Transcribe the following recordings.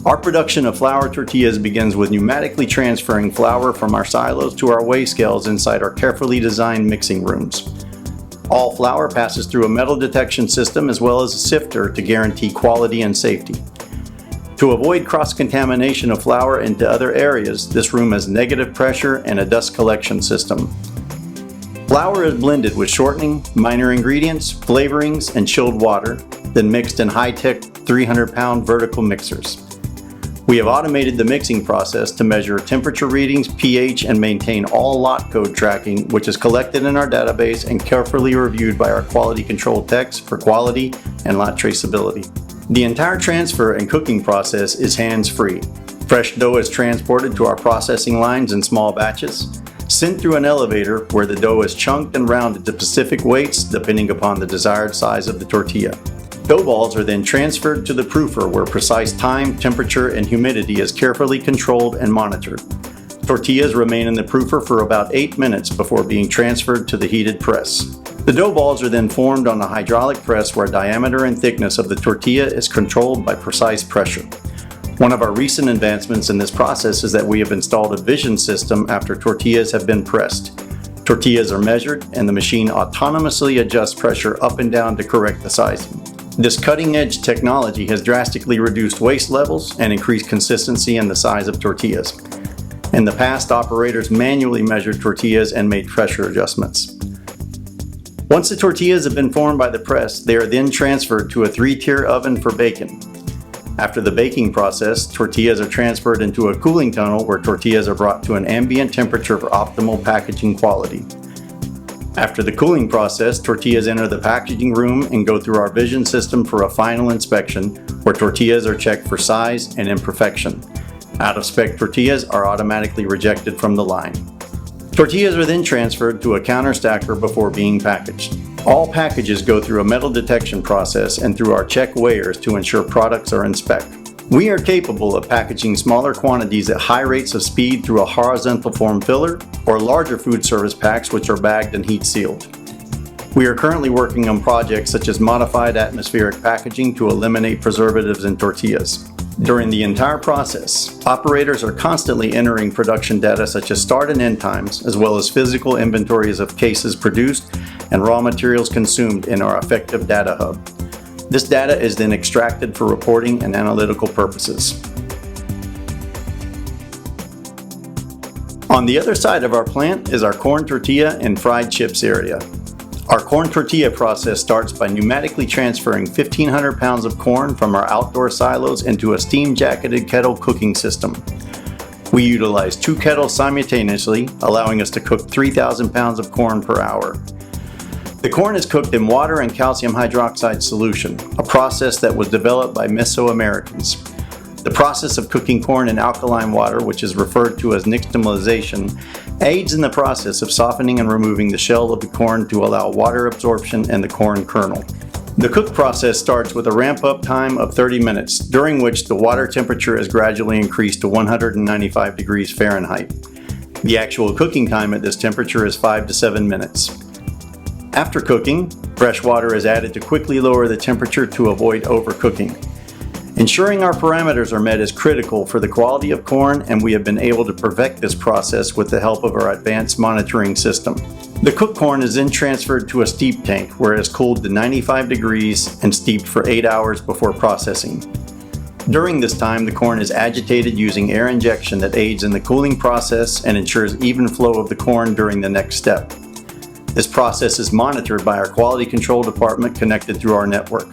Our production of flour tortillas begins with pneumatically transferring flour from our silos to our weigh scales inside our carefully designed mixing rooms. All flour passes through a metal detection system as well as a sifter to guarantee quality and safety. To avoid cross-contamination of flour into other areas, this room has negative pressure and a dust collection system. Flour is blended with shortening, minor ingredients, flavorings, and chilled water, then mixed in high-tech 300-pound vertical mixers. We have automated the mixing process to measure temperature readings, pH, and maintain all lot code tracking, which is collected in our database and carefully reviewed by our quality control techs for quality and lot traceability. The entire transfer and cooking process is hands-free. Fresh dough is transported to our processing lines in small batches, sent through an elevator where the dough is chunked and rounded to specific weights depending upon the desired size of the tortilla. Dough balls are then transferred to the proofer where precise time, temperature, and humidity is carefully controlled and monitored. Tortillas remain in the proofer for about 8 minutes before being transferred to the heated press. The dough balls are then formed on a hydraulic press where diameter and thickness of the tortilla is controlled by precise pressure. One of our recent advancements in this process is that we have installed a vision system after tortillas have been pressed. Tortillas are measured and the machine autonomously adjusts pressure up and down to correct the sizing. This cutting-edge technology has drastically reduced waste levels and increased consistency in the size of tortillas. In the past, operators manually measured tortillas and made pressure adjustments. Once the tortillas have been formed by the press, they are then transferred to a 3-tier oven for baking. After the baking process, tortillas are transferred into a cooling tunnel where tortillas are brought to an ambient temperature for optimal packaging quality. After the cooling process, tortillas enter the packaging room and go through our vision system for a final inspection where tortillas are checked for size and imperfection. Out-of-spec tortillas are automatically rejected from the line. Tortillas are then transferred to a counter stacker before being packaged. All packages go through a metal detection process and through our check weighers to ensure products are in spec. We are capable of packaging smaller quantities at high rates of speed through a horizontal form filler or larger food service packs which are bagged and heat sealed. We are currently working on projects such as modified atmospheric packaging to eliminate preservatives in tortillas. During the entire process, operators are constantly entering production data such as start and end times, as well as physical inventories of cases produced and raw materials consumed in our effective data hub. This data is then extracted for reporting and analytical purposes. On the other side of our plant is our corn tortilla and fried chips area. Our corn tortilla process starts by pneumatically transferring 1,500 pounds of corn from our outdoor silos into a steam-jacketed kettle cooking system. We utilize 2 kettles simultaneously, allowing us to cook 3,000 pounds of corn per hour. The corn is cooked in water and calcium hydroxide solution, a process that was developed by Mesoamericans. The process of cooking corn in alkaline water, which is referred to as nixtamalization, aids in the process of softening and removing the shell of the corn to allow water absorption in the corn kernel. The cook process starts with a ramp-up time of 30 minutes, during which the water temperature is gradually increased to 195 degrees Fahrenheit. The actual cooking time at this temperature is 5 to 7 minutes. After cooking, fresh water is added to quickly lower the temperature to avoid overcooking. Ensuring our parameters are met is critical for the quality of corn, and we have been able to perfect this process with the help of our advanced monitoring system. The cooked corn is then transferred to a steep tank where it is cooled to 95 degrees and steeped for 8 hours before processing. During this time, the corn is agitated using air injection that aids in the cooling process and ensures even flow of the corn during the next step. This process is monitored by our quality control department connected through our network.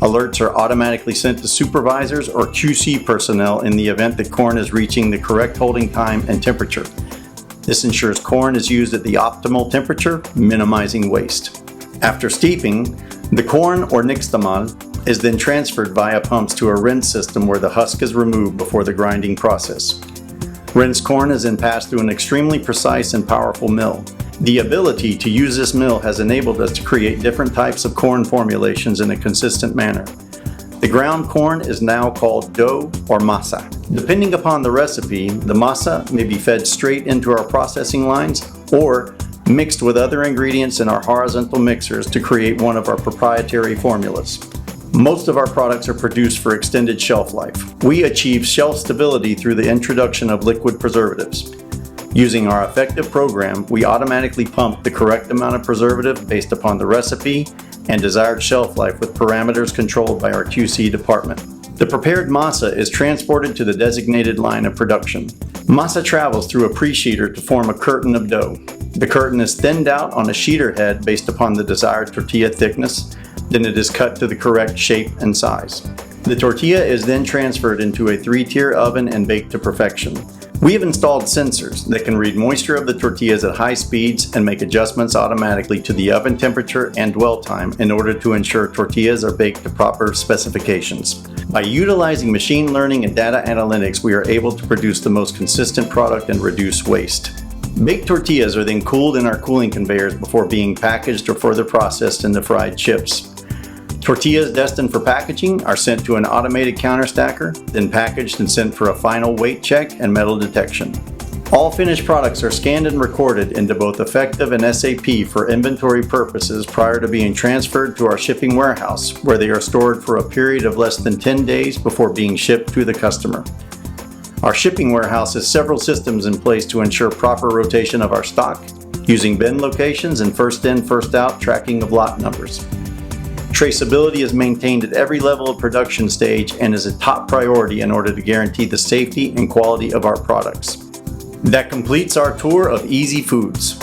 Alerts are automatically sent to supervisors or QC personnel in the event that corn is reaching the correct holding time and temperature. This ensures corn is used at the optimal temperature, minimizing waste. After steeping, the corn or nixtamal is then transferred via pumps to a rinse system where the husk is removed before the grinding process. Rinsed corn is then passed through an extremely precise and powerful mill. The ability to use this mill has enabled us to create different types of corn formulations in a consistent manner. The ground corn is now called dough or masa. Depending upon the recipe, the masa may be fed straight into our processing lines or mixed with other ingredients in our horizontal mixers to create one of our proprietary formulas. Most of our products are produced for extended shelf life. We achieve shelf stability through the introduction of liquid preservatives. Using our effective program, we automatically pump the correct amount of preservative based upon the recipe and desired shelf life with parameters controlled by our QC department. The prepared masa is transported to the designated line of production. Masa travels through a pre-sheeter to form a curtain of dough. The curtain is thinned out on a sheeter head based upon the desired tortilla thickness. Then it is cut to the correct shape and size. The tortilla is then transferred into a 3-tier oven and baked to perfection. We have installed sensors that can read moisture of the tortillas at high speeds and make adjustments automatically to the oven temperature and dwell time in order to ensure tortillas are baked to proper specifications. By utilizing machine learning and data analytics, we are able to produce the most consistent product and reduce waste. Baked tortillas are then cooled in our cooling conveyors before being packaged or further processed into fried chips. Tortillas destined for packaging are sent to an automated counter stacker, then packaged and sent for a final weight check and metal detection. All finished products are scanned and recorded into both Effective and SAP for inventory purposes prior to being transferred to our shipping warehouse, where they are stored for a period of less than 10 days before being shipped to the customer. Our shipping warehouse has several systems in place to ensure proper rotation of our stock, using bin locations and first in, first out tracking of lot numbers. Traceability is maintained at every level of production stage and is a top priority in order to guarantee the safety and quality of our products. That completes our tour of Easy Foods.